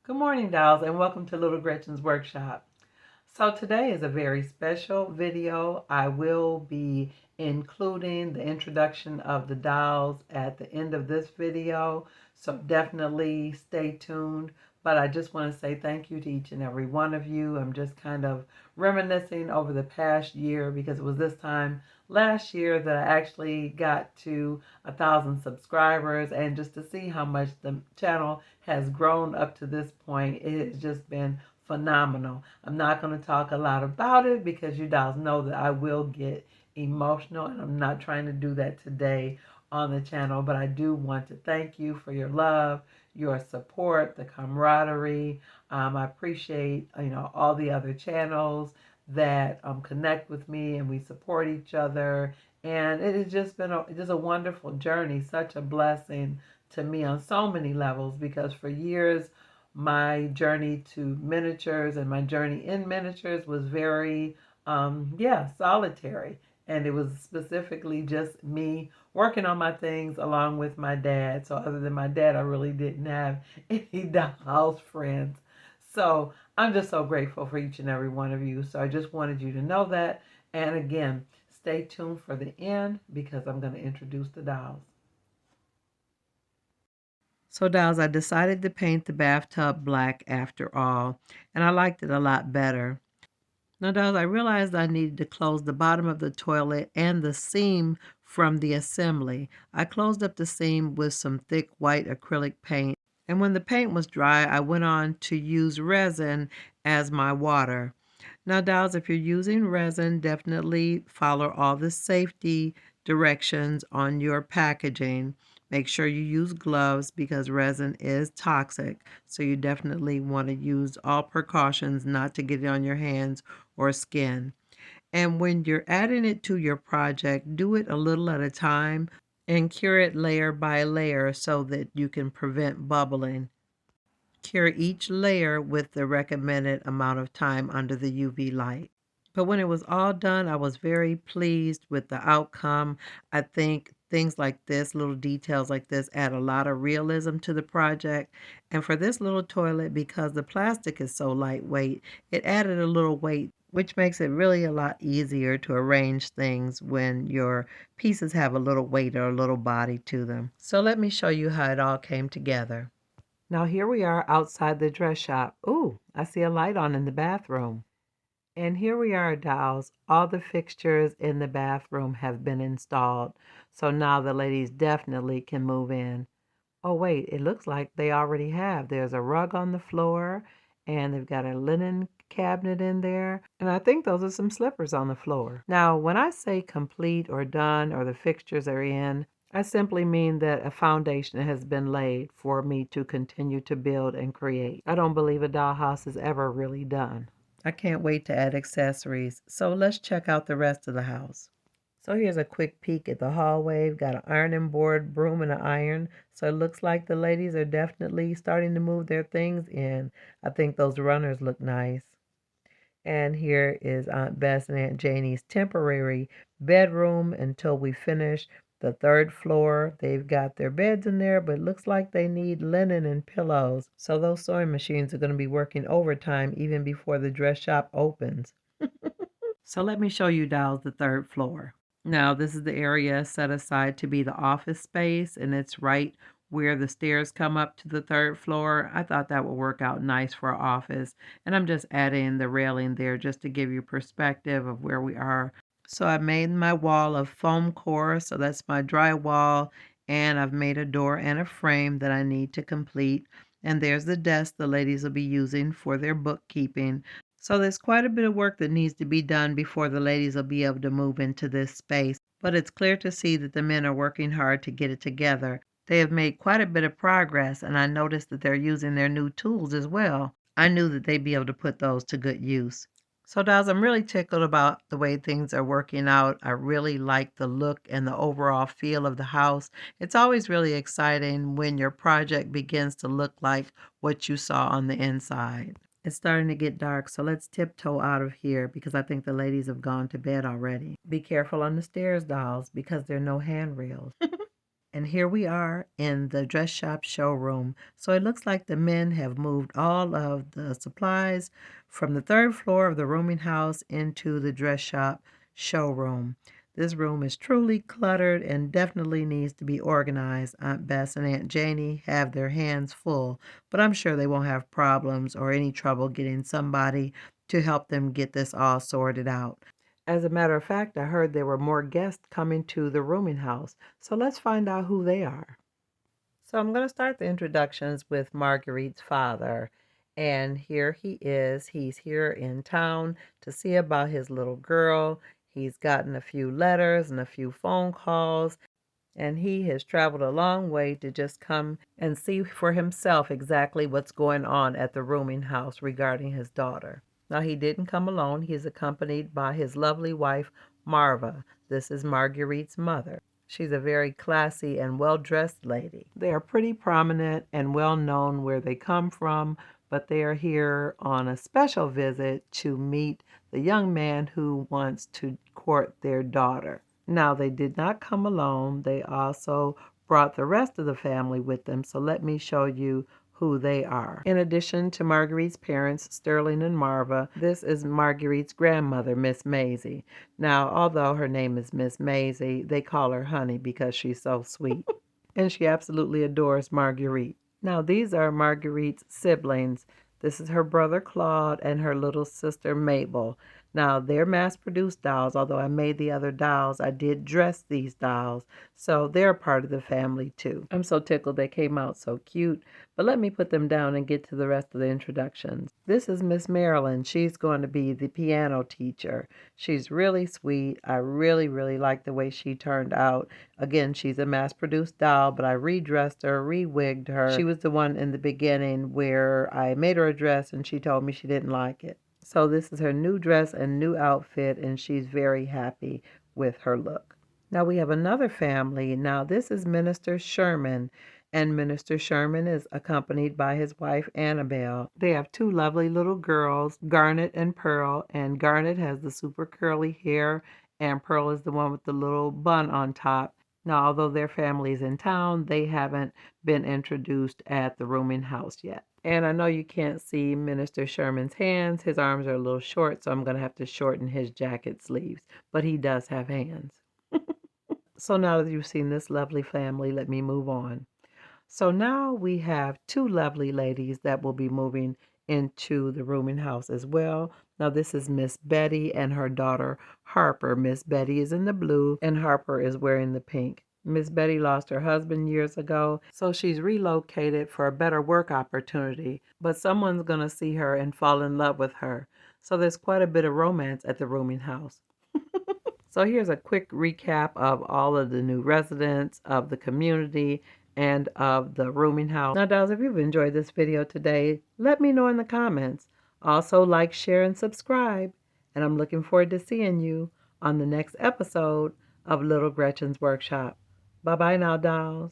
Good morning, dolls, and welcome to Little Gretchen's Workshop. So today is a very special video. I will be including the introduction of the dolls at the end of this video, so definitely stay tuned. But I just want to say thank you to each and every one of you. I'm just kind of reminiscing over the past year because it was this time last year that I actually got to 1,000 subscribers, and just to see how much the channel has grown up to this point, it has just been phenomenal. I'm not going to talk a lot about it because you guys know that I will get emotional, and I'm not trying to do that today on the channel, but I do want to thank you for your love, your support, the camaraderie. I appreciate, all the other channels that connect with me and we support each other. And it has just been just a wonderful journey, such a blessing to me on so many levels, because for years my journey to miniatures and my journey in miniatures was very, solitary. And it was specifically just me working on my things along with my dad. So, other than my dad, I really didn't have any house friends. So, I'm just so grateful for each and every one of you. So, I just wanted you to know that. And again, stay tuned for the end because I'm going to introduce the dolls. So, dolls, I decided to paint the bathtub black after all, and I liked it a lot better. Now, dolls, I realized I needed to close the bottom of the toilet and the seam from the assembly. I closed up the seam with some thick white acrylic paint, and when the paint was dry, I went on to use resin as my water. Now, dolls, if you're using resin, definitely follow all the safety directions on your packaging. Make sure you use gloves because resin is toxic. So you definitely want to use all precautions not to get it on your hands or skin. And when you're adding it to your project, do it a little at a time and cure it layer by layer so that you can prevent bubbling. Cure each layer with the recommended amount of time under the UV light. But when it was all done, I was very pleased with the outcome. I think things like this, little details like this, add a lot of realism to the project. And for this little toilet, because the plastic is so lightweight, it added a little weight, which makes it really a lot easier to arrange things when your pieces have a little weight or a little body to them. So let me show you how it all came together. Now here we are outside the dress shop. Ooh, I see a light on in the bathroom. And here we are, dolls. All the fixtures in the bathroom have been installed. So now the ladies definitely can move in. Oh, wait, it looks like they already have. There's a rug on the floor, and they've got a linen cabinet in there. And I think those are some slippers on the floor. Now, when I say complete or done or the fixtures are in, I simply mean that a foundation has been laid for me to continue to build and create. I don't believe a dollhouse is ever really done. I can't wait to add accessories. So let's check out the rest of the house. So here's a quick peek at the hallway. We've got an ironing board, broom, and an iron. So it looks like the ladies are definitely starting to move their things in. I think those runners look nice. And here is Aunt Bess and Aunt Janie's temporary bedroom until we finish the third floor. They've got their beds in there, but it looks like they need linen and pillows. So those sewing machines are going to be working overtime even before the dress shop opens. So let me show you dolls the third floor. Now, this is the area set aside to be the office space, and it's right where the stairs come up to the third floor. I thought that would work out nice for our office, and I'm just adding the railing there just to give you perspective of where we are. So I made my wall of foam core, so that's my drywall, and I've made a door and a frame that I need to complete. And there's the desk the ladies will be using for their bookkeeping. So there's quite a bit of work that needs to be done before the ladies will be able to move into this space. But it's clear to see that the men are working hard to get it together. They have made quite a bit of progress, and I noticed that they're using their new tools as well. I knew that they'd be able to put those to good use. So, dolls, I'm really tickled about the way things are working out. I really like the look and the overall feel of the house. It's always really exciting when your project begins to look like what you saw on the inside. It's starting to get dark, so let's tiptoe out of here because I think the ladies have gone to bed already. Be careful on the stairs, dolls, because there are no handrails. And here we are in the dress shop showroom. So it looks like the men have moved all of the supplies from the third floor of the rooming house into the dress shop showroom. This room is truly cluttered and definitely needs to be organized. Aunt Bess and Aunt Janie have their hands full, but I'm sure they won't have problems or any trouble getting somebody to help them get this all sorted out. As a matter of fact, I heard there were more guests coming to the rooming house, so let's find out who they are. So I'm going to start the introductions with Marguerite's father. And here he is. He's here in town to see about his little girl. He's gotten a few letters and a few phone calls, and he has traveled a long way to just come and see for himself exactly what's going on at the rooming house regarding his daughter. Now, he didn't come alone. He's accompanied by his lovely wife, Marva. This is Marguerite's mother. She's a very classy and well-dressed lady. They are pretty prominent and well known where they come from, but they are here on a special visit to meet the young man who wants to court their daughter. Now, they did not come alone. They also brought the rest of the family with them, so let me show you who they are. In addition to Marguerite's parents, Sterling and Marva, this is Marguerite's grandmother, Miss Maisie. Now, although her name is Miss Maisie, they call her Honey because she's so sweet. And she absolutely adores Marguerite. Now, these are Marguerite's siblings. This is her brother Claude and her little sister Mabel. Now, they're mass-produced dolls. Although I made the other dolls, I did dress these dolls, so they're part of the family too. I'm so tickled they came out so cute, but let me put them down and get to the rest of the introductions. This is Miss Marilyn. She's going to be the piano teacher. She's really sweet. I really, really like the way she turned out. Again, she's a mass-produced doll, but I redressed her, re-wigged her. She was the one in the beginning where I made her a dress and she told me she didn't like it. So this is her new dress and new outfit, and she's very happy with her look. Now we have another family. Now this is Minister Sherman, and Minister Sherman is accompanied by his wife Annabelle. They have two lovely little girls, Garnet and Pearl, and Garnet has the super curly hair, and Pearl is the one with the little bun on top. Now, although their family is in town, they haven't been introduced at the rooming house yet. And I know you can't see Minister Sherman's hands. His arms are a little short, so I'm going to have to shorten his jacket sleeves. But he does have hands. So now that you've seen this lovely family, let me move on. So now we have two lovely ladies that will be moving into the rooming house as well. Now this is Miss Betty and her daughter Harper. Miss Betty is in the blue and Harper is wearing the pink. Miss Betty lost her husband years ago, so she's relocated for a better work opportunity, but someone's going to see her and fall in love with her. So there's quite a bit of romance at the rooming house. So here's a quick recap of all of the new residents of the community and of the rooming house. Now, dolls, if you've enjoyed this video today, let me know in the comments. Also, like, share, and subscribe. And I'm looking forward to seeing you on the next episode of Little Gretchen's Workshop. Bye-bye now, dolls.